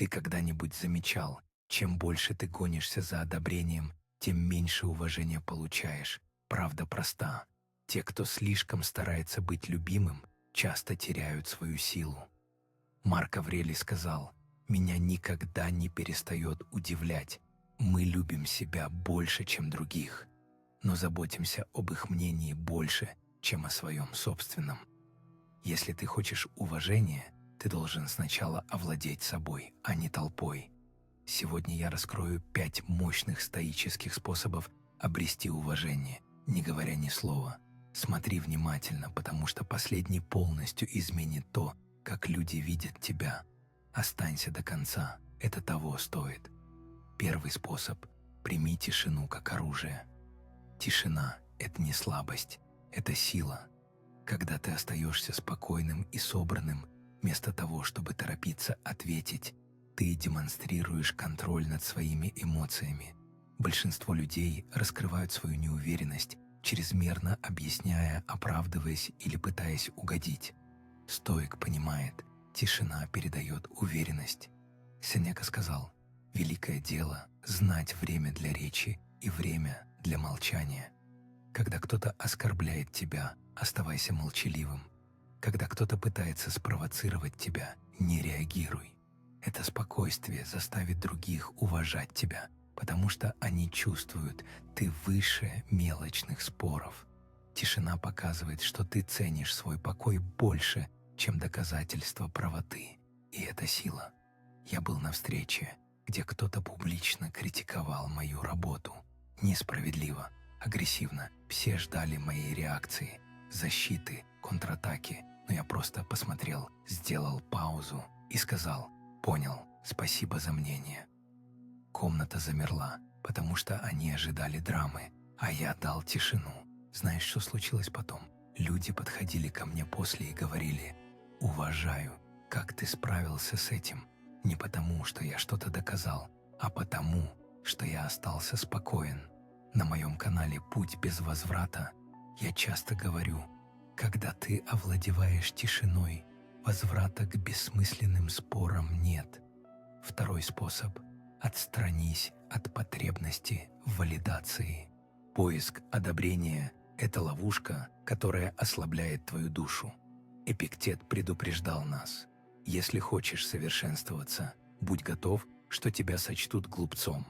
Ты когда-нибудь замечал, чем больше ты гонишься за одобрением, тем меньше уважения получаешь? Правда проста. Те, кто слишком старается быть любимым, часто теряют свою силу. Марк Аврелий сказал: «Меня никогда не перестает удивлять. Мы любим себя больше, чем других, но заботимся об их мнении больше, чем о своем собственном». Если ты хочешь уважения, ты должен сначала овладеть собой, а не толпой. Сегодня я раскрою 5 мощных стоических способов обрести уважение, не говоря ни слова. Смотри внимательно, потому что последний полностью изменит то, как люди видят тебя. Останься до конца, это того стоит. Первый способ – прими тишину как оружие. Тишина – это не слабость, это сила. Когда ты остаешься спокойным и собранным, вместо того, чтобы торопиться ответить, ты демонстрируешь контроль над своими эмоциями. Большинство людей раскрывают свою неуверенность, чрезмерно объясняя, оправдываясь или пытаясь угодить. Стоик понимает, тишина передает уверенность. Сенека сказал: «Великое дело – знать время для речи и время для молчания». Когда кто-то оскорбляет тебя, оставайся молчаливым. Когда кто-то пытается спровоцировать тебя, не реагируй. Это спокойствие заставит других уважать тебя, потому что они чувствуют, ты выше мелочных споров. Тишина показывает, что ты ценишь свой покой больше, чем доказательство правоты. И это сила. Я был на встрече, где кто-то публично критиковал мою работу. Несправедливо, агрессивно. Все ждали моей реакции, защиты, контратаки. Но я просто посмотрел, сделал паузу и сказал: «Понял, спасибо за мнение». Комната замерла, потому что они ожидали драмы, а я дал тишину. Знаешь, что случилось потом? Люди подходили ко мне после и говорили: «Уважаю, как ты справился с этим». Не потому, что я что-то доказал, а потому, что я остался спокоен. На моем канале «Путь без возврата» я часто говорю: когда ты овладеваешь тишиной, возврата к бессмысленным спорам нет. Второй способ – отстранись от потребности в валидации. Поиск одобрения – это ловушка, которая ослабляет твою душу. Эпиктет предупреждал нас: если хочешь совершенствоваться, будь готов, что тебя сочтут глупцом.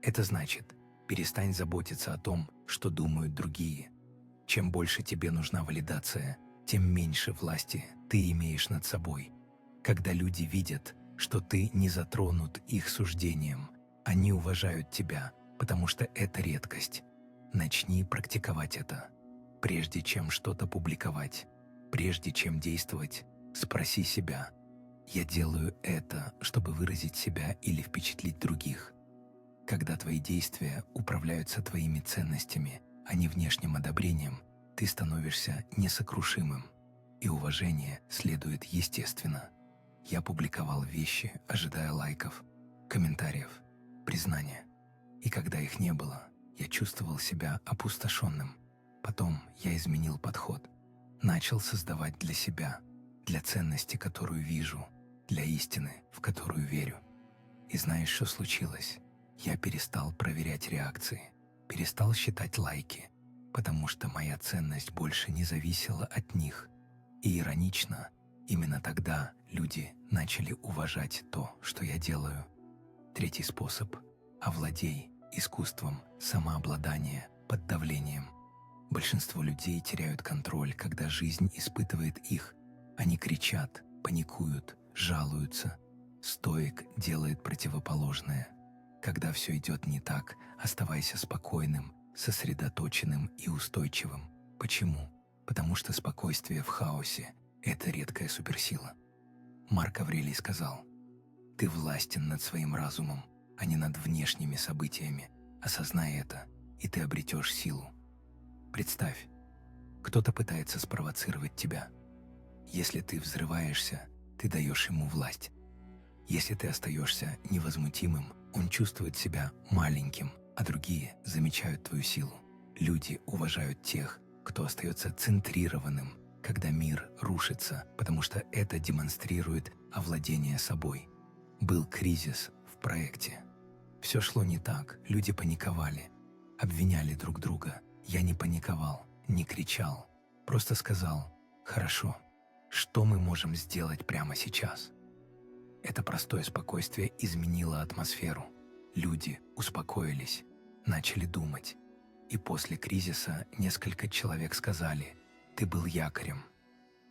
Это значит, перестань заботиться о том, что думают другие. Чем больше тебе нужна валидация, тем меньше власти ты имеешь над собой. Когда люди видят, что ты не затронут их суждением, они уважают тебя, потому что это редкость. Начни практиковать это. Прежде чем что-то публиковать, прежде чем действовать, спроси себя: я делаю это, чтобы выразить себя или впечатлить других? Когда твои действия управляются твоими ценностями, а не внешним одобрением, ты становишься несокрушимым, и уважение следует естественно. Я публиковал вещи, ожидая лайков, комментариев, признания. И когда их не было, я чувствовал себя опустошенным. Потом я изменил подход. Начал создавать для себя, для ценности, которую вижу, для истины, в которую верю. И знаешь, что случилось? Я перестал проверять реакции, перестал считать лайки, потому что моя ценность больше не зависела от них. И иронично, именно тогда люди начали уважать то, что я делаю. Третий способ – овладей искусством самообладания под давлением. Большинство людей теряют контроль, когда жизнь испытывает их. Они кричат, паникуют, жалуются. Стоик делает противоположное. Когда все идет не так, оставайся спокойным, сосредоточенным и устойчивым. Почему? Потому что спокойствие в хаосе – это редкая суперсила. Марк Аврелий сказал: «Ты властен над своим разумом, а не над внешними событиями. Осознай это, и ты обретешь силу». Представь, кто-то пытается спровоцировать тебя. Если ты взрываешься, ты даешь ему власть. Если ты остаешься невозмутимым, он чувствует себя маленьким, а другие замечают твою силу. Люди уважают тех, кто остается центрированным, когда мир рушится, потому что это демонстрирует овладение собой. Был кризис в проекте. Все шло не так, люди паниковали, обвиняли друг друга. Я не паниковал, не кричал, просто сказал: «Хорошо, что мы можем сделать прямо сейчас?» Это простое спокойствие изменило атмосферу. Люди успокоились, начали думать. И после кризиса несколько человек сказали: «Ты был якорем».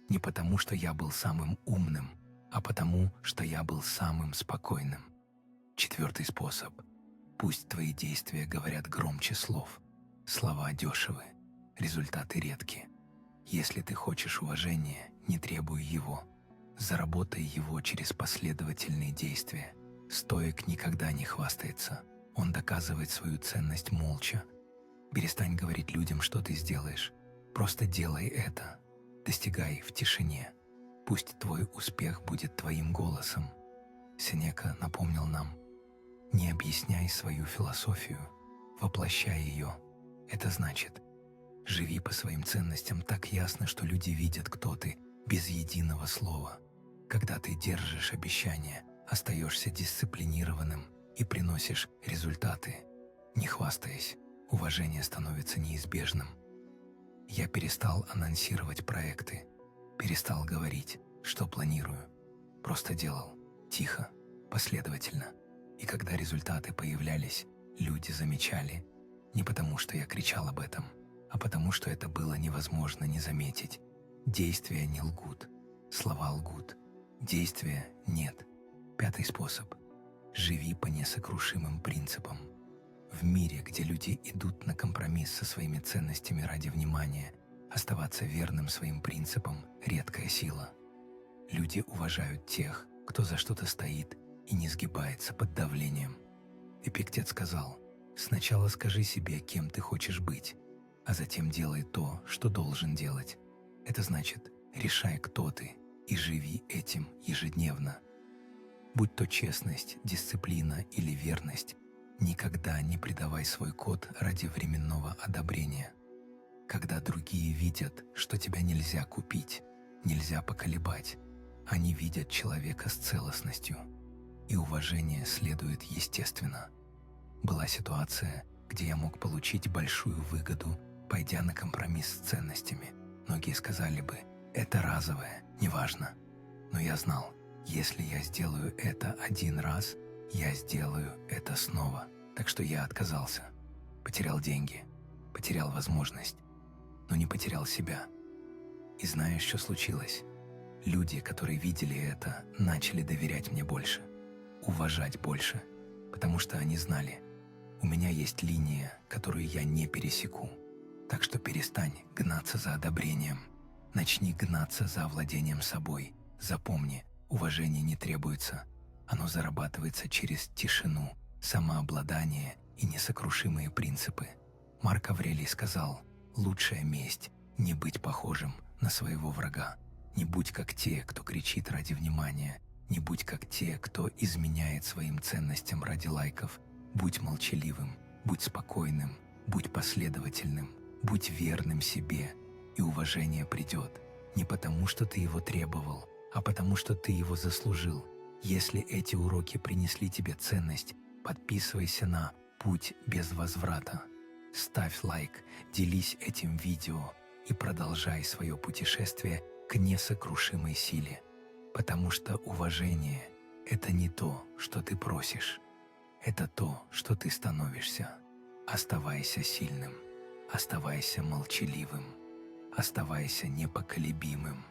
Не потому, что я был самым умным, а потому, что я был самым спокойным. Четвертый способ. Пусть твои действия говорят громче слов. Слова дешевы, результаты редки. Если ты хочешь уважения, не требуй его. Заработай его через последовательные действия. Стоик никогда не хвастается. Он доказывает свою ценность молча. Перестань говорить людям, что ты сделаешь. Просто делай это. Достигай в тишине. Пусть твой успех будет твоим голосом. Сенека напомнил нам: не объясняй свою философию, воплощай ее. Это значит, живи по своим ценностям так ясно, что люди видят, кто ты, без единого слова. Когда ты держишь обещания, остаешься дисциплинированным и приносишь результаты, не хвастаясь, уважение становится неизбежным. Я перестал анонсировать проекты, перестал говорить, что планирую. Просто делал, тихо, последовательно. И когда результаты появлялись, люди замечали. Не потому, что я кричал об этом, а потому, что это было невозможно не заметить. Действия не лгут, слова лгут. Действия нет. Пятый способ. Живи по несокрушимым принципам. В мире, где люди идут на компромисс со своими ценностями ради внимания, оставаться верным своим принципам – редкая сила. Люди уважают тех, кто за что-то стоит и не сгибается под давлением. Эпиктет сказал: «Сначала скажи себе, кем ты хочешь быть, а затем делай то, что должен делать». Это значит, решай, кто ты, и живи этим ежедневно. Будь то честность, дисциплина или верность, никогда не предавай свой код ради временного одобрения. Когда другие видят, что тебя нельзя купить, нельзя поколебать, они видят человека с целостностью, и уважение следует естественно. Была ситуация, где я мог получить большую выгоду, пойдя на компромисс с ценностями. Многие сказали бы: это разовое, неважно. Но я знал, если я сделаю это один раз, я сделаю это снова. Так что я отказался. Потерял деньги, потерял возможность, но не потерял себя. И знаешь, что случилось? Люди, которые видели это, начали доверять мне больше, уважать больше, потому что они знали: у меня есть линия, которую я не пересеку. Так что перестань гнаться за одобрением. Начни гнаться за овладением собой. Запомни, уважение не требуется. Оно зарабатывается через тишину, самообладание и несокрушимые принципы. Марк Аврелий сказал: лучшая месть – не быть похожим на своего врага. Не будь как те, кто кричит ради внимания. Не будь как те, кто изменяет своим ценностям ради лайков. Будь молчаливым, будь спокойным, будь последовательным, будь верным себе, и уважение придет. Не потому, что ты его требовал, а потому, что ты его заслужил. Если эти уроки принесли тебе ценность, подписывайся на «Путь без возврата». Ставь лайк, делись этим видео и продолжай свое путешествие к несокрушимой силе. Потому что уважение – это не то, что ты просишь. Это то, что ты становишься. Оставайся сильным, оставайся молчаливым, оставайся непоколебимым.